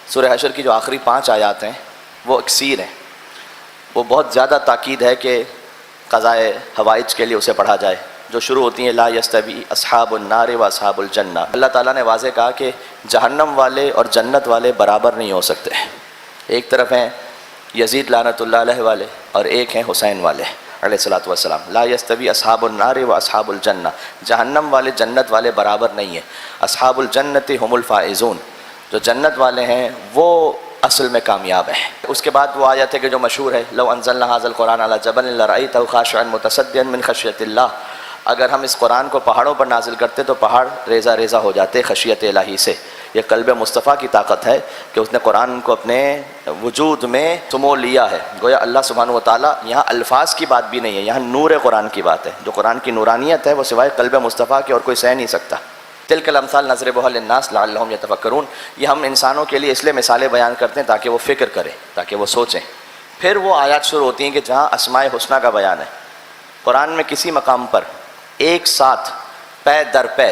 سورہ حشر کی جو آخری 5 آیات ہیں وہ اکثیر ہیں، وہ بہت زیادہ تاکید ہے کہ قضائے حوائج کے لیے اسے پڑھا جائے، جو شروع ہوتی ہیں لا یستوی اصحاب النار و اصحاب الجنہ۔ اللہ تعالیٰ نے واضح کہا کہ جہنم والے اور جنت والے برابر نہیں ہو سکتے۔ ایک طرف ہیں یزید لعنت اللہ علیہ والے اور ایک ہیں حسین والے علیہ الصلوۃ والسلام۔ لا یستوی اصحاب النار و اصحاب الجنہ، جہنم والے جنت والے برابر نہیں ہیں۔ اصحاب الجنت هم الفائزون، جو جنت والے ہیں وہ اصل میں کامیاب ہیں۔ اس کے بعد وہ آیت ہے کہ جو مشہور ہے لو انزلنا هذا القرآن على جبل لرأيته خاشعا متصدعا من خشیۃ اللہ، اگر ہم اس قرآن کو پہاڑوں پر نازل کرتے تو پہاڑ ریزہ ریزہ ہو جاتے خشیت الہی سے۔ یہ قلب مصطفیٰ کی طاقت ہے کہ اس نے قرآن کو اپنے وجود میں سمو لیا ہے۔ گویا اللہ سبحانہ و تعالیٰ، یہاں الفاظ کی بات بھی نہیں ہے، یہاں نور قرآن کی بات ہے۔ جو قرآن کی نورانیت ہے وہ سوائے قلب مصطفیٰ کے اور کوئی سہ نہیں سکتا۔ تلک الامثال نضربها للناس لعلهم يتفکرون، یہ ہم انسانوں کے لیے اس لیے مثالیں بیان کرتے ہیں تاکہ وہ فکر کریں، تاکہ وہ سوچیں۔ پھر وہ آیات شروع ہوتی ہیں کہ جہاں اسماء حسنہ کا بیان ہے۔ قرآن میں کسی مقام پر ایک ساتھ پے در پے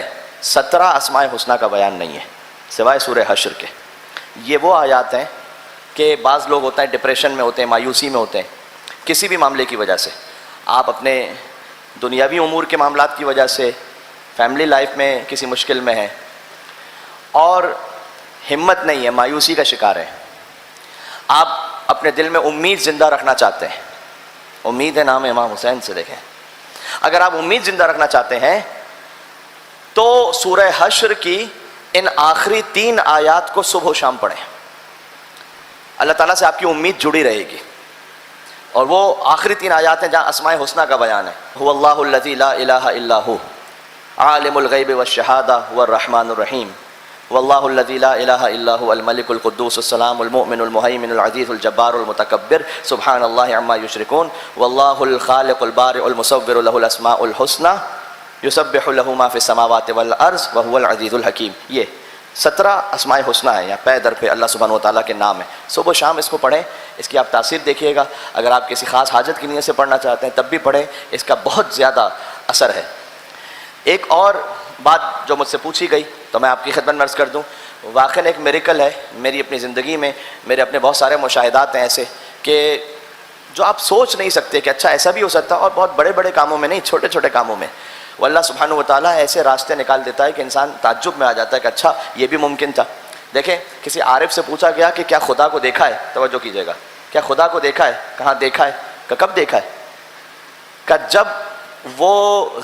17 اسماء حسنہ کا بیان نہیں ہے سوائے سورہ حشر کے۔ یہ وہ آیات ہیں کہ بعض لوگ ہوتے ہیں ڈپریشن میں ہوتے ہیں، مایوسی میں ہوتے ہیں کسی بھی معاملے کی وجہ سے، آپ اپنے دنیاوی امور کے معاملات کی وجہ سے، فیملی لائف میں کسی مشکل میں ہیں اور ہمت نہیں ہے، مایوسی کا شکار ہے۔ آپ اپنے دل میں امید زندہ رکھنا چاہتے ہیں، امید ہے نام امام حسین سے، دیکھیں اگر آپ امید زندہ رکھنا چاہتے ہیں تو سورہ حشر کی ان آخری 3 آیات کو صبح و شام پڑھیں، اللہ تعالیٰ سے آپ کی امید جڑی رہے گی۔ اور وہ آخری 3 آیات ہیں جہاں اسماء حسنہ کا بیان ہے۔ هو اللہ الذی لا الہ الا هو عالم الغیب والشہادہ هو الرحمن الرحیم واللہ الذی لا الہ الا هو الملک القدوس السلام المؤمن المہیمن العزیز الجبار المتکبر سبحان اللہ عما یشرکون واللہ الخالق البارئ المصور له الاسماء الحسنى یسبح له ما فی السماوات والارض وهو العزیز الحکیم۔ یہ 17 اسماء حسنہ ہیں، یا پے در پہ اللہ سبحانہ وتعالیٰ کے نام ہیں۔ صبح و شام اس کو پڑھیں، اس کی آپ تاثیر دیکھیے گا۔ اگر آپ کسی خاص حاجت کی نیت سے پڑھنا چاہتے ہیں تب بھی پڑھیں، اس کا بہت زیادہ اثر ہے۔ ایک اور بات جو مجھ سے پوچھی گئی تو میں آپ کی خدمت میں عرض کر دوں، واقعاً ایک میریکل ہے میری اپنی زندگی میں، میرے اپنے بہت سارے مشاہدات ہیں ایسے کہ جو آپ سوچ نہیں سکتے کہ اچھا ایسا بھی ہو سکتا، اور بہت بڑے بڑے کاموں میں نہیں، چھوٹے چھوٹے کاموں میں وہ اللہ سبحانہ و تعالیٰ ایسے راستے نکال دیتا ہے کہ انسان تعجب میں آ جاتا ہے کہ اچھا یہ بھی ممکن تھا۔ دیکھیں کسی عارف سے پوچھا گیا کہ کیا خدا کو دیکھا ہے، توجہ کیجیے گا، کیا خدا کو دیکھا ہے؟ کہاں دیکھا ہے؟ کہ کب دیکھا ہے؟ کہ جب وہ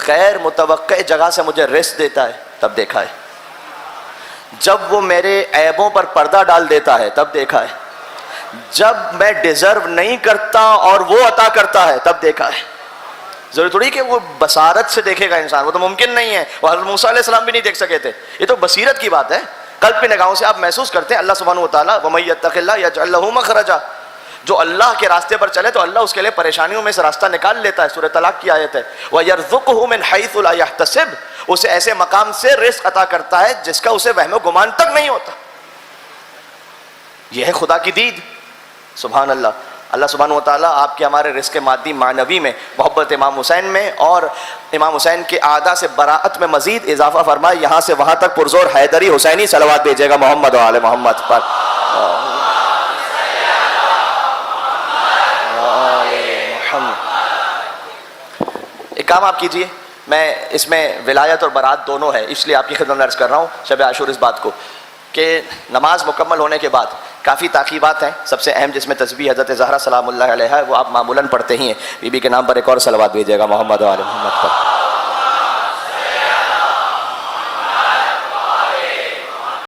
غیر متوقع جگہ سے مجھے رزق دیتا ہے تب دیکھا ہے، جب وہ میرے عیبوں پر پردہ ڈال دیتا ہے تب دیکھا ہے، جب میں ڈیزرو نہیں کرتا اور وہ عطا کرتا ہے تب دیکھا ہے۔ ضروری تھوڑی کہ وہ بصارت سے دیکھے گا انسان، وہ تو ممکن نہیں ہے، وہ حضرت موسیٰ علیہ السلام بھی نہیں دیکھ سکے تھے، یہ تو بصیرت کی بات ہے، قلب کی نگاہوں سے آپ محسوس کرتے ہیں اللہ سبحانہ و تعالیٰ وَمَن يَتَّقِ اللَّهَ يَجْعَل لَّهُ مَخْرَجًا، جو اللہ کے راستے پر چلے تو اللہ اس کے لیے پریشانیوں میں سے راستہ نکال لیتا ہے۔ سورہ طلاق کی آیت ہے وَيَرْزُقْهُ مِنْ حَيْثُ لَا يَحْتَسِبُ، اسے ایسے مقام سے رزق عطا کرتا ہے جس کا اسے وہم و گمان تک نہیں ہوتا۔ یہ ہے خدا کی دید، سبحان اللہ۔ اللہ سبحانہ و تعالیٰ آپ کے ہمارے رزق مادی معنوی میں محبت امام حسین میں اور امام حسین کے اعداء سے براءت میں مزید اضافہ فرمائے، یہاں سے وہاں تک پرزور حیدری حسینی صلوات بھیجے گا محمد و آل محمد پر۔ ایک کام آپ کیجئے، میں اس میں ولایت اور برات دونوں ہے، اس لیے آپ کی خدمت میں عرض کر رہا ہوں شب عاشور اس بات کو کہ نماز مکمل ہونے کے بعد کافی تعقیبات ہیں، سب سے اہم جس میں تسبیح حضرت زہرا سلام اللہ علیہا ہے وہ آپ معمولاً پڑھتے ہی ہیں، بی بی کے نام پر ایک اور صلوات بھیجیے گا محمد و آل محمد پر۔